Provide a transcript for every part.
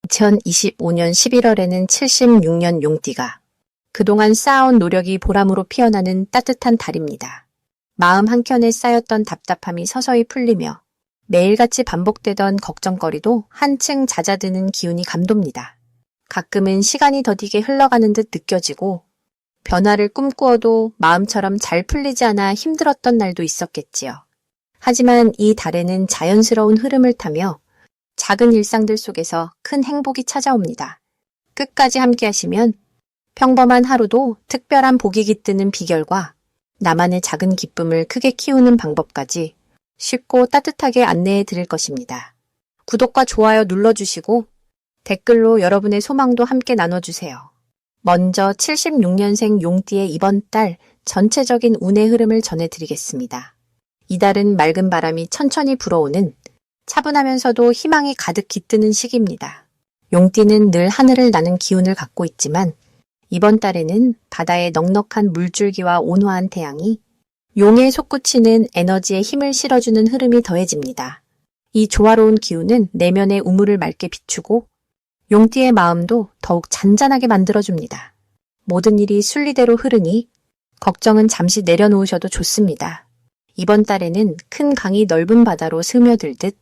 2025년 11월에는 76년 용띠가 그동안 쌓아온 노력이 보람으로 피어나는 따뜻한 달입니다. 마음 한켠에 쌓였던 답답함이 서서히 풀리며 매일같이 반복되던 걱정거리도 한층 잦아드는 기운이 감돕니다. 가끔은 시간이 더디게 흘러가는 듯 느껴지고 변화를 꿈꾸어도 마음처럼 잘 풀리지 않아 힘들었던 날도 있었겠지요. 하지만 이 달에는 자연스러운 흐름을 타며 작은 일상들 속에서 큰 행복이 찾아옵니다. 끝까지 함께 하시면 평범한 하루도 특별한 복이 깃드는 비결과 나만의 작은 기쁨을 크게 키우는 방법까지 쉽고 따뜻하게 안내해 드릴 것입니다. 구독과 좋아요 눌러주시고 댓글로 여러분의 소망도 함께 나눠주세요. 먼저 76년생 용띠의 이번 달 전체적인 운의 흐름을 전해드리겠습니다. 이달은 맑은 바람이 천천히 불어오는 차분하면서도 희망이 가득 깃드는 시기입니다. 용띠는 늘 하늘을 나는 기운을 갖고 있지만 이번 달에는 바다의 넉넉한 물줄기와 온화한 태양이 용에 솟구치는 에너지에 힘을 실어주는 흐름이 더해집니다. 이 조화로운 기운은 내면의 우물을 맑게 비추고 용띠의 마음도 더욱 잔잔하게 만들어줍니다. 모든 일이 순리대로 흐르니 걱정은 잠시 내려놓으셔도 좋습니다. 이번 달에는 큰 강이 넓은 바다로 스며들듯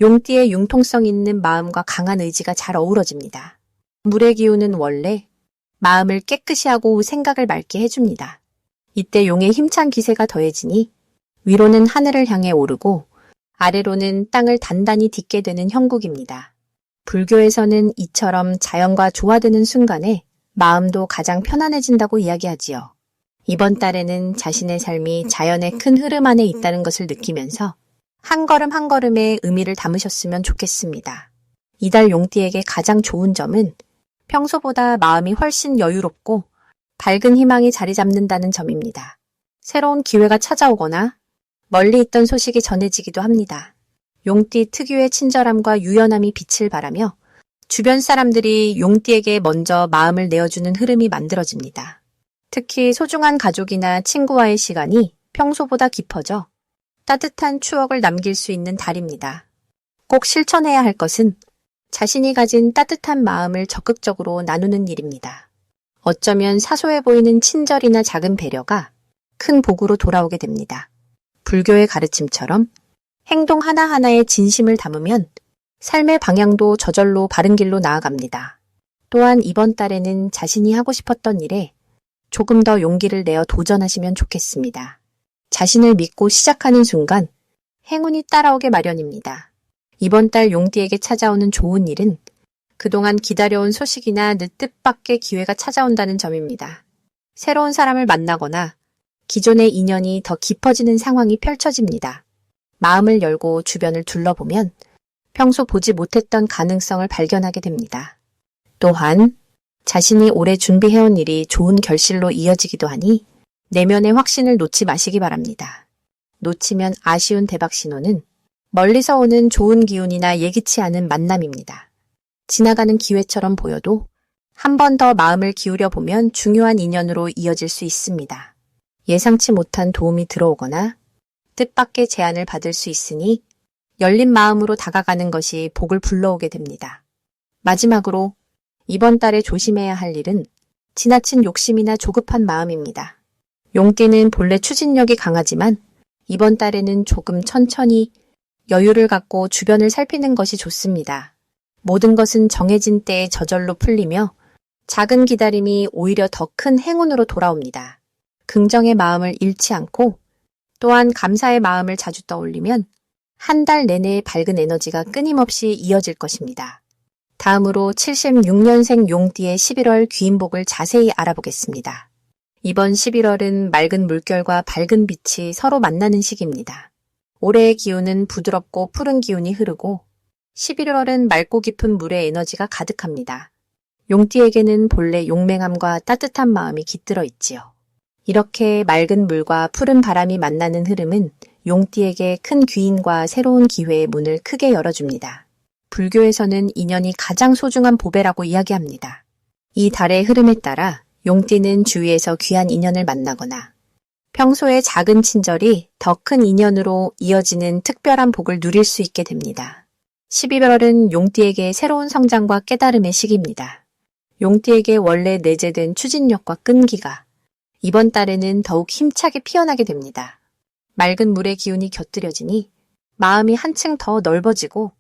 용띠의 융통성 있는 마음과 강한 의지가 잘 어우러집니다. 물의 기운은 원래 마음을 깨끗이 하고 생각을 맑게 해줍니다. 이때 용의 힘찬 기세가 더해지니 위로는 하늘을 향해 오르고 아래로는 땅을 단단히 딛게 되는 형국입니다. 불교에서는 이처럼 자연과 조화되는 순간에 마음도 가장 편안해진다고 이야기하지요. 이번 달에는 자신의 삶이 자연의 큰 흐름 안에 있다는 것을 느끼면서 한 걸음 한 걸음에 의미를 담으셨으면 좋겠습니다. 이달 용띠에게 가장 좋은 점은 평소보다 마음이 훨씬 여유롭고 밝은 희망이 자리 잡는다는 점입니다. 새로운 기회가 찾아오거나 멀리 있던 소식이 전해지기도 합니다. 용띠 특유의 친절함과 유연함이 빛을 발하며 주변 사람들이 용띠에게 먼저 마음을 내어주는 흐름이 만들어집니다. 특히 소중한 가족이나 친구와의 시간이 평소보다 깊어져 따뜻한 추억을 남길 수 있는 달입니다. 꼭 실천해야 할 것은 자신이 가진 따뜻한 마음을 적극적으로 나누는 일입니다. 어쩌면 사소해 보이는 친절이나 작은 배려가 큰 복으로 돌아오게 됩니다. 불교의 가르침처럼 행동 하나하나에 진심을 담으면 삶의 방향도 저절로 바른 길로 나아갑니다. 또한 이번 달에는 자신이 하고 싶었던 일에 조금 더 용기를 내어 도전하시면 좋겠습니다. 자신을 믿고 시작하는 순간 행운이 따라오게 마련입니다. 이번 달 용띠에게 찾아오는 좋은 일은 그동안 기다려온 소식이나 뜻밖의 기회가 찾아온다는 점입니다. 새로운 사람을 만나거나 기존의 인연이 더 깊어지는 상황이 펼쳐집니다. 마음을 열고 주변을 둘러보면 평소 보지 못했던 가능성을 발견하게 됩니다. 또한 자신이 오래 준비해온 일이 좋은 결실로 이어지기도 하니 내면의 확신을 놓지 마시기 바랍니다. 놓치면 아쉬운 대박 신호는 멀리서 오는 좋은 기운이나 예기치 않은 만남입니다. 지나가는 기회처럼 보여도 한 번 더 마음을 기울여 보면 중요한 인연으로 이어질 수 있습니다. 예상치 못한 도움이 들어오거나 뜻밖의 제안을 받을 수 있으니 열린 마음으로 다가가는 것이 복을 불러오게 됩니다. 마지막으로 이번 달에 조심해야 할 일은 지나친 욕심이나 조급한 마음입니다. 용띠는 본래 추진력이 강하지만 이번 달에는 조금 천천히 여유를 갖고 주변을 살피는 것이 좋습니다. 모든 것은 정해진 때에 저절로 풀리며 작은 기다림이 오히려 더 큰 행운으로 돌아옵니다. 긍정의 마음을 잃지 않고 또한 감사의 마음을 자주 떠올리면 한 달 내내 밝은 에너지가 끊임없이 이어질 것입니다. 다음으로 76년생 용띠의 11월 귀인복을 자세히 알아보겠습니다. 이번 11월은 맑은 물결과 밝은 빛이 서로 만나는 시기입니다. 올해의 기운은 부드럽고 푸른 기운이 흐르고 11월은 맑고 깊은 물의 에너지가 가득합니다. 용띠에게는 본래 용맹함과 따뜻한 마음이 깃들어 있지요. 이렇게 맑은 물과 푸른 바람이 만나는 흐름은 용띠에게 큰 귀인과 새로운 기회의 문을 크게 열어줍니다. 불교에서는 인연이 가장 소중한 보배라고 이야기합니다. 이 달의 흐름에 따라 용띠는 주위에서 귀한 인연을 만나거나 평소의 작은 친절이 더 큰 인연으로 이어지는 특별한 복을 누릴 수 있게 됩니다. 11월은 용띠에게 새로운 성장과 깨달음의 시기입니다. 용띠에게 원래 내재된 추진력과 끈기가 이번 달에는 더욱 힘차게 피어나게 됩니다. 맑은 물의 기운이 곁들여지니 마음이 한층 더 넓어지고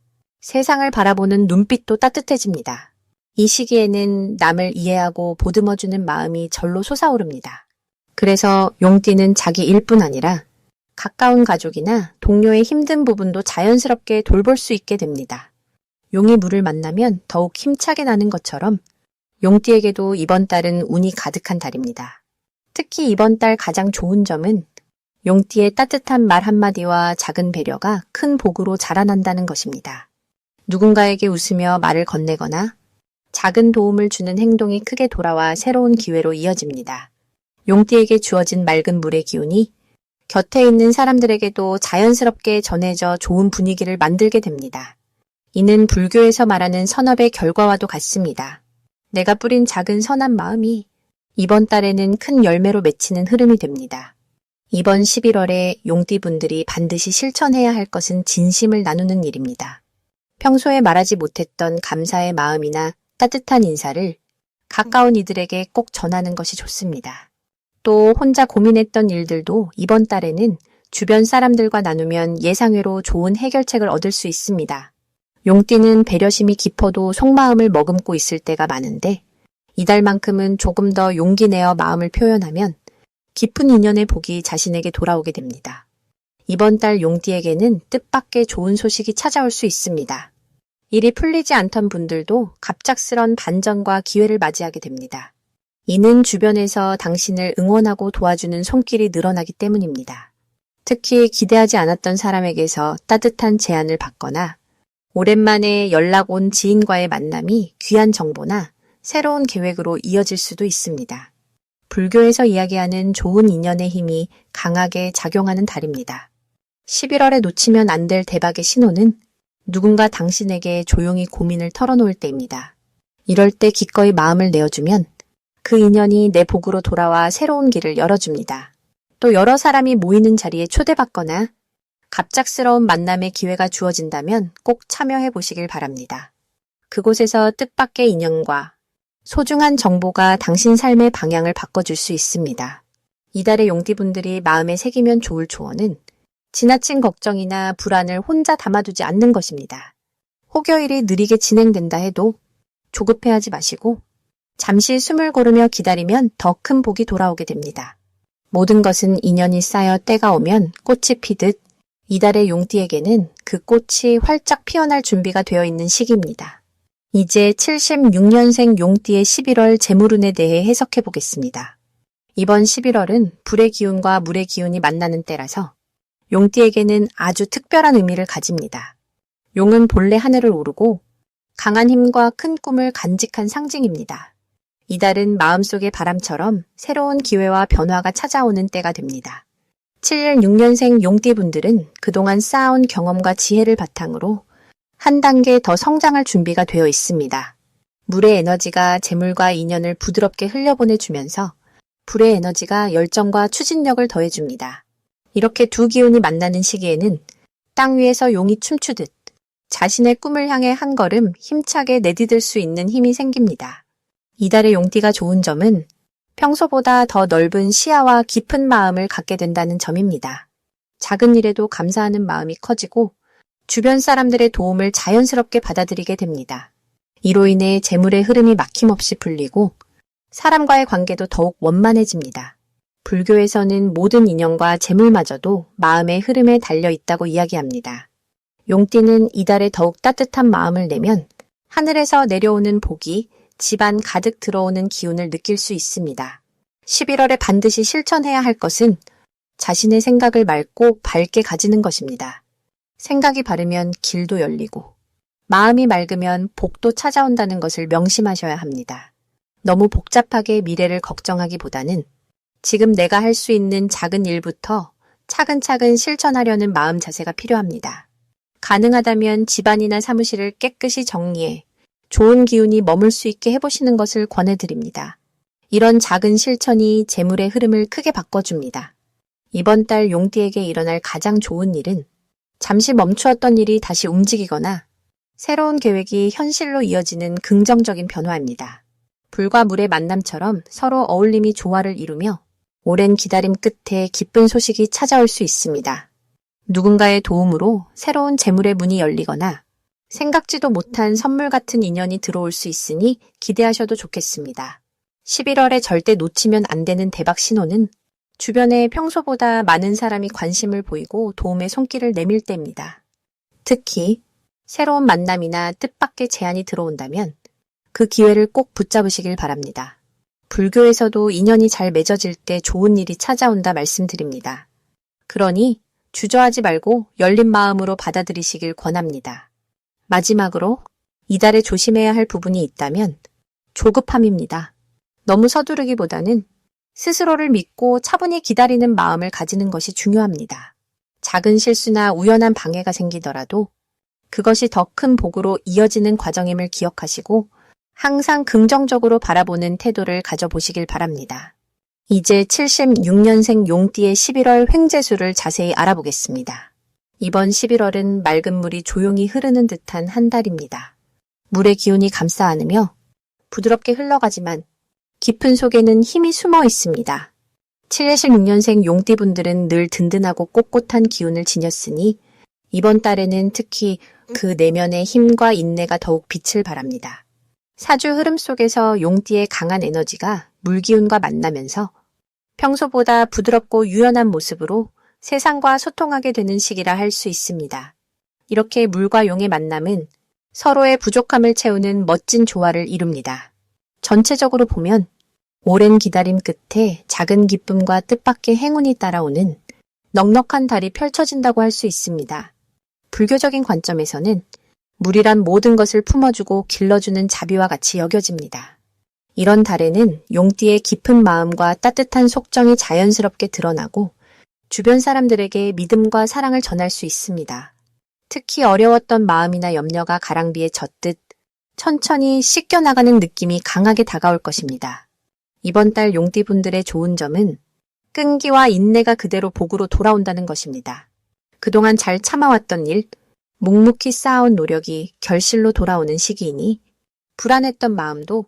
세상을 바라보는 눈빛도 따뜻해집니다. 이 시기에는 남을 이해하고 보듬어주는 마음이 절로 솟아오릅니다. 그래서 용띠는 자기 일뿐 아니라 가까운 가족이나 동료의 힘든 부분도 자연스럽게 돌볼 수 있게 됩니다. 용이 물을 만나면 더욱 힘차게 나는 것처럼 용띠에게도 이번 달은 운이 가득한 달입니다. 특히 이번 달 가장 좋은 점은 용띠의 따뜻한 말 한마디와 작은 배려가 큰 복으로 자라난다는 것입니다. 누군가에게 웃으며 말을 건네거나 작은 도움을 주는 행동이 크게 돌아와 새로운 기회로 이어집니다. 용띠에게 주어진 맑은 물의 기운이 곁에 있는 사람들에게도 자연스럽게 전해져 좋은 분위기를 만들게 됩니다. 이는 불교에서 말하는 선업의 결과와도 같습니다. 내가 뿌린 작은 선한 마음이 이번 달에는 큰 열매로 맺히는 흐름이 됩니다. 이번 11월에 용띠분들이 반드시 실천해야 할 것은 진심을 나누는 일입니다. 평소에 말하지 못했던 감사의 마음이나 따뜻한 인사를 가까운 이들에게 꼭 전하는 것이 좋습니다. 또 혼자 고민했던 일들도 이번 달에는 주변 사람들과 나누면 예상외로 좋은 해결책을 얻을 수 있습니다. 용띠는 배려심이 깊어도 속마음을 머금고 있을 때가 많은데 이달만큼은 조금 더 용기 내어 마음을 표현하면 깊은 인연의 복이 자신에게 돌아오게 됩니다. 이번 달 용띠에게는 뜻밖의 좋은 소식이 찾아올 수 있습니다. 일이 풀리지 않던 분들도 갑작스런 반전과 기회를 맞이하게 됩니다. 이는 주변에서 당신을 응원하고 도와주는 손길이 늘어나기 때문입니다. 특히 기대하지 않았던 사람에게서 따뜻한 제안을 받거나 오랜만에 연락 온 지인과의 만남이 귀한 정보나 새로운 계획으로 이어질 수도 있습니다. 불교에서 이야기하는 좋은 인연의 힘이 강하게 작용하는 달입니다. 11월에 놓치면 안 될 대박의 신호는 누군가 당신에게 조용히 고민을 털어놓을 때입니다. 이럴 때 기꺼이 마음을 내어주면 그 인연이 내 복으로 돌아와 새로운 길을 열어줍니다. 또 여러 사람이 모이는 자리에 초대받거나 갑작스러운 만남의 기회가 주어진다면 꼭 참여해 보시길 바랍니다. 그곳에서 뜻밖의 인연과 소중한 정보가 당신 삶의 방향을 바꿔줄 수 있습니다. 이달의 용띠분들이 마음에 새기면 좋을 조언은 지나친 걱정이나 불안을 혼자 담아두지 않는 것입니다. 혹여일이 느리게 진행된다 해도 조급해하지 마시고 잠시 숨을 고르며 기다리면 더 큰 복이 돌아오게 됩니다. 모든 것은 인연이 쌓여 때가 오면 꽃이 피듯 이달의 용띠에게는 그 꽃이 활짝 피어날 준비가 되어 있는 시기입니다. 이제 76년생 용띠의 11월 재물운에 대해 해석해 보겠습니다. 이번 11월은 불의 기운과 물의 기운이 만나는 때라서 용띠에게는 아주 특별한 의미를 가집니다. 용은 본래 하늘을 오르고 강한 힘과 큰 꿈을 간직한 상징입니다. 이달은 마음속의 바람처럼 새로운 기회와 변화가 찾아오는 때가 됩니다. 76년생 용띠분들은 그동안 쌓아온 경험과 지혜를 바탕으로 한 단계 더 성장할 준비가 되어 있습니다. 물의 에너지가 재물과 인연을 부드럽게 흘려보내주면서 불의 에너지가 열정과 추진력을 더해줍니다. 이렇게 두 기운이 만나는 시기에는 땅 위에서 용이 춤추듯 자신의 꿈을 향해 한 걸음 힘차게 내디딜 수 있는 힘이 생깁니다. 이달의 용띠가 좋은 점은 평소보다 더 넓은 시야와 깊은 마음을 갖게 된다는 점입니다. 작은 일에도 감사하는 마음이 커지고 주변 사람들의 도움을 자연스럽게 받아들이게 됩니다. 이로 인해 재물의 흐름이 막힘없이 풀리고 사람과의 관계도 더욱 원만해집니다. 불교에서는 모든 인연과 재물마저도 마음의 흐름에 달려 있다고 이야기합니다. 용띠는 이달에 더욱 따뜻한 마음을 내면 하늘에서 내려오는 복이 집안 가득 들어오는 기운을 느낄 수 있습니다. 11월에 반드시 실천해야 할 것은 자신의 생각을 맑고 밝게 가지는 것입니다. 생각이 바르면 길도 열리고 마음이 맑으면 복도 찾아온다는 것을 명심하셔야 합니다. 너무 복잡하게 미래를 걱정하기보다는 지금 내가 할 수 있는 작은 일부터 차근차근 실천하려는 마음 자세가 필요합니다. 가능하다면 집안이나 사무실을 깨끗이 정리해 좋은 기운이 머물 수 있게 해보시는 것을 권해드립니다. 이런 작은 실천이 재물의 흐름을 크게 바꿔줍니다. 이번 달 용띠에게 일어날 가장 좋은 일은 잠시 멈추었던 일이 다시 움직이거나 새로운 계획이 현실로 이어지는 긍정적인 변화입니다. 불과 물의 만남처럼 서로 어울림이 조화를 이루며 오랜 기다림 끝에 기쁜 소식이 찾아올 수 있습니다. 누군가의 도움으로 새로운 재물의 문이 열리거나 생각지도 못한 선물 같은 인연이 들어올 수 있으니 기대하셔도 좋겠습니다. 11월에 절대 놓치면 안 되는 대박 신호는 주변에 평소보다 많은 사람이 관심을 보이고 도움의 손길을 내밀 때입니다. 특히 새로운 만남이나 뜻밖의 제안이 들어온다면 그 기회를 꼭 붙잡으시길 바랍니다. 불교에서도 인연이 잘 맺어질 때 좋은 일이 찾아온다 말씀드립니다. 그러니 주저하지 말고 열린 마음으로 받아들이시길 권합니다. 마지막으로 이달에 조심해야 할 부분이 있다면 조급함입니다. 너무 서두르기보다는 스스로를 믿고 차분히 기다리는 마음을 가지는 것이 중요합니다. 작은 실수나 우연한 방해가 생기더라도 그것이 더 큰 복으로 이어지는 과정임을 기억하시고 항상 긍정적으로 바라보는 태도를 가져보시길 바랍니다. 이제 76년생 용띠의 11월 횡재수를 자세히 알아보겠습니다. 이번 11월은 맑은 물이 조용히 흐르는 듯한 한 달입니다. 물의 기운이 감싸 안으며 부드럽게 흘러가지만 깊은 속에는 힘이 숨어 있습니다. 76년생 용띠분들은 늘 든든하고 꼿꼿한 기운을 지녔으니 이번 달에는 특히 그 내면의 힘과 인내가 더욱 빛을 발합니다. 사주 흐름 속에서 용띠의 강한 에너지가 물기운과 만나면서 평소보다 부드럽고 유연한 모습으로 세상과 소통하게 되는 시기라 할 수 있습니다. 이렇게 물과 용의 만남은 서로의 부족함을 채우는 멋진 조화를 이룹니다. 전체적으로 보면 오랜 기다림 끝에 작은 기쁨과 뜻밖의 행운이 따라오는 넉넉한 달이 펼쳐진다고 할 수 있습니다. 불교적인 관점에서는 물이란 모든 것을 품어주고 길러주는 자비와 같이 여겨집니다. 이런 달에는 용띠의 깊은 마음과 따뜻한 속정이 자연스럽게 드러나고 주변 사람들에게 믿음과 사랑을 전할 수 있습니다. 특히 어려웠던 마음이나 염려가 가랑비에 젖듯 천천히 씻겨나가는 느낌이 강하게 다가올 것입니다. 이번 달 용띠분들의 좋은 점은 끈기와 인내가 그대로 복으로 돌아온다는 것입니다. 그동안 잘 참아왔던 일, 묵묵히 쌓아온 노력이 결실로 돌아오는 시기이니 불안했던 마음도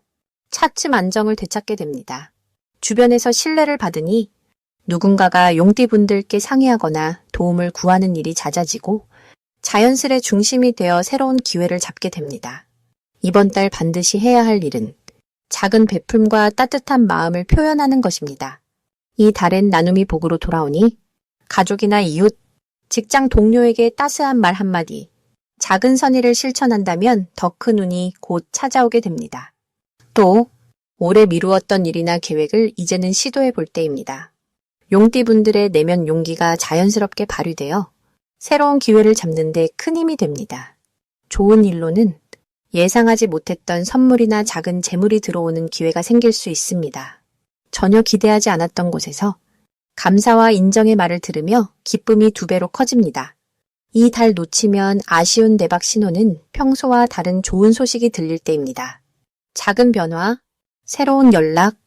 차츰 안정을 되찾게 됩니다. 주변에서 신뢰를 받으니 누군가가 용띠분들께 상의하거나 도움을 구하는 일이 잦아지고 자연스레 중심이 되어 새로운 기회를 잡게 됩니다. 이번 달 반드시 해야 할 일은 작은 베품과 따뜻한 마음을 표현하는 것입니다. 이 달엔 나눔이 복으로 돌아오니 가족이나 이웃, 직장 동료에게 따스한 말 한마디, 작은 선의를 실천한다면 더 큰 운이 곧 찾아오게 됩니다. 또 오래 미루었던 일이나 계획을 이제는 시도해 볼 때입니다. 용띠분들의 내면 용기가 자연스럽게 발휘되어 새로운 기회를 잡는 데 큰 힘이 됩니다. 좋은 일로는 예상하지 못했던 선물이나 작은 재물이 들어오는 기회가 생길 수 있습니다. 전혀 기대하지 않았던 곳에서 감사와 인정의 말을 들으며 기쁨이 2배로 커집니다. 이 달 놓치면 아쉬운 대박 신호는 평소와 다른 좋은 소식이 들릴 때입니다. 작은 변화, 새로운 연락,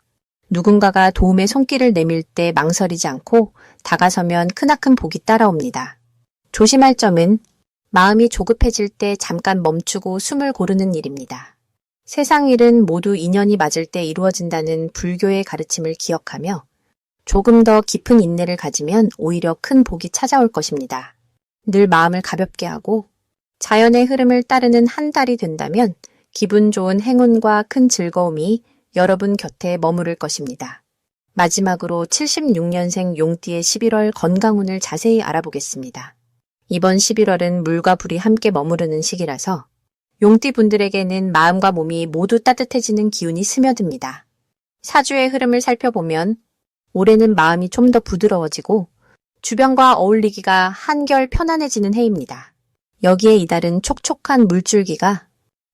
누군가가 도움의 손길을 내밀 때 망설이지 않고 다가서면 크나큰 복이 따라옵니다. 조심할 점은 마음이 조급해질 때 잠깐 멈추고 숨을 고르는 일입니다. 세상 일은 모두 인연이 맞을 때 이루어진다는 불교의 가르침을 기억하며 조금 더 깊은 인내를 가지면 오히려 큰 복이 찾아올 것입니다. 늘 마음을 가볍게 하고 자연의 흐름을 따르는 한 달이 된다면 기분 좋은 행운과 큰 즐거움이 여러분 곁에 머무를 것입니다. 마지막으로 76년생 용띠의 11월 건강운을 자세히 알아보겠습니다. 이번 11월은 물과 불이 함께 머무르는 시기라서 용띠 분들에게는 마음과 몸이 모두 따뜻해지는 기운이 스며듭니다. 사주의 흐름을 살펴보면 올해는 마음이 좀 더 부드러워지고 주변과 어울리기가 한결 편안해지는 해입니다. 여기에 이달은 촉촉한 물줄기가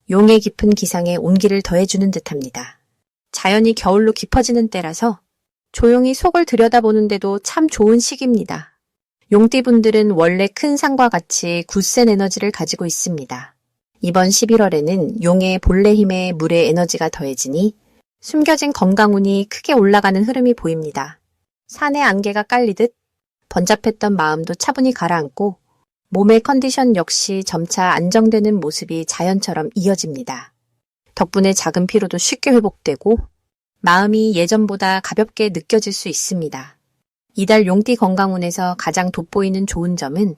용의 깊은 기상에 온기를 더해주는 듯합니다. 자연이 겨울로 깊어지는 때라서 조용히 속을 들여다보는데도 참 좋은 시기입니다. 용띠분들은 원래 큰 산과 같이 굳센 에너지를 가지고 있습니다. 이번 11월에는 용의 본래 힘에 물의 에너지가 더해지니 숨겨진 건강운이 크게 올라가는 흐름이 보입니다. 산에 안개가 깔리듯 번잡했던 마음도 차분히 가라앉고 몸의 컨디션 역시 점차 안정되는 모습이 자연처럼 이어집니다. 덕분에 작은 피로도 쉽게 회복되고 마음이 예전보다 가볍게 느껴질 수 있습니다. 이달 용띠 건강운에서 가장 돋보이는 좋은 점은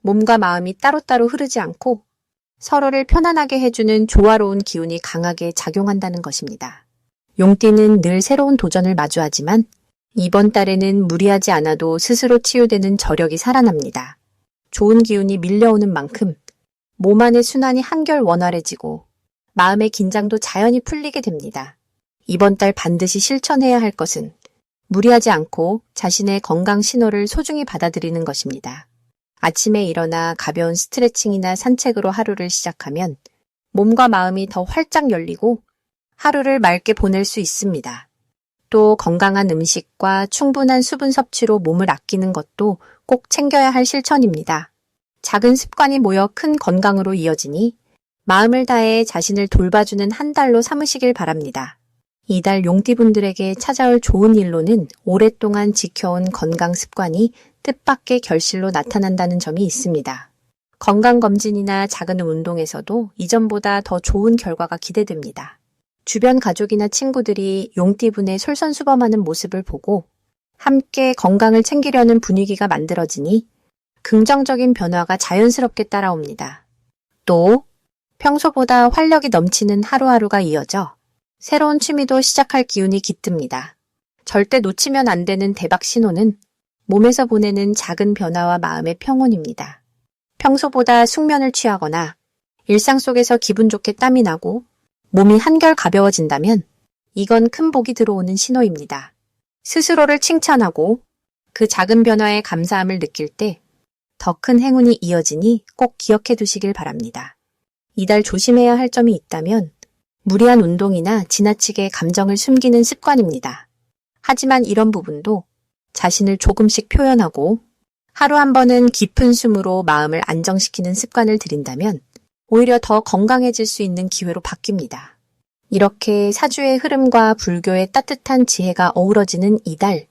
몸과 마음이 따로따로 흐르지 않고 서로를 편안하게 해주는 조화로운 기운이 강하게 작용한다는 것입니다. 용띠는 늘 새로운 도전을 마주하지만 이번 달에는 무리하지 않아도 스스로 치유되는 저력이 살아납니다. 좋은 기운이 밀려오는 만큼 몸 안의 순환이 한결 원활해지고 마음의 긴장도 자연히 풀리게 됩니다. 이번 달 반드시 실천해야 할 것은 무리하지 않고 자신의 건강 신호를 소중히 받아들이는 것입니다. 아침에 일어나 가벼운 스트레칭이나 산책으로 하루를 시작하면 몸과 마음이 더 활짝 열리고 하루를 맑게 보낼 수 있습니다. 또 건강한 음식과 충분한 수분 섭취로 몸을 아끼는 것도 꼭 챙겨야 할 실천입니다. 작은 습관이 모여 큰 건강으로 이어지니 마음을 다해 자신을 돌봐주는 한 달로 삼으시길 바랍니다. 이달 용띠분들에게 찾아올 좋은 일로는 오랫동안 지켜온 건강 습관이 뜻밖의 결실로 나타난다는 점이 있습니다. 건강검진이나 작은 운동에서도 이전보다 더 좋은 결과가 기대됩니다. 주변 가족이나 친구들이 용띠분의 솔선수범하는 모습을 보고 함께 건강을 챙기려는 분위기가 만들어지니 긍정적인 변화가 자연스럽게 따라옵니다. 또 평소보다 활력이 넘치는 하루하루가 이어져 새로운 취미도 시작할 기운이 깃듭니다. 절대 놓치면 안 되는 대박 신호는 몸에서 보내는 작은 변화와 마음의 평온입니다. 평소보다 숙면을 취하거나 일상 속에서 기분 좋게 땀이 나고 몸이 한결 가벼워진다면 이건 큰 복이 들어오는 신호입니다. 스스로를 칭찬하고 그 작은 변화에 감사함을 느낄 때 더 큰 행운이 이어지니 꼭 기억해 두시길 바랍니다. 이달 조심해야 할 점이 있다면 무리한 운동이나 지나치게 감정을 숨기는 습관입니다. 하지만 이런 부분도 자신을 조금씩 표현하고 하루 한 번은 깊은 숨으로 마음을 안정시키는 습관을 들인다면 오히려 더 건강해질 수 있는 기회로 바뀝니다. 이렇게 사주의 흐름과 불교의 따뜻한 지혜가 어우러지는 이달,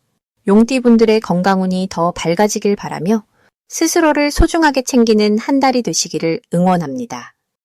용띠분들의 건강운이 더 밝아지길 바라며 스스로를 소중하게 챙기는 한 달이 되시기를 응원합니다.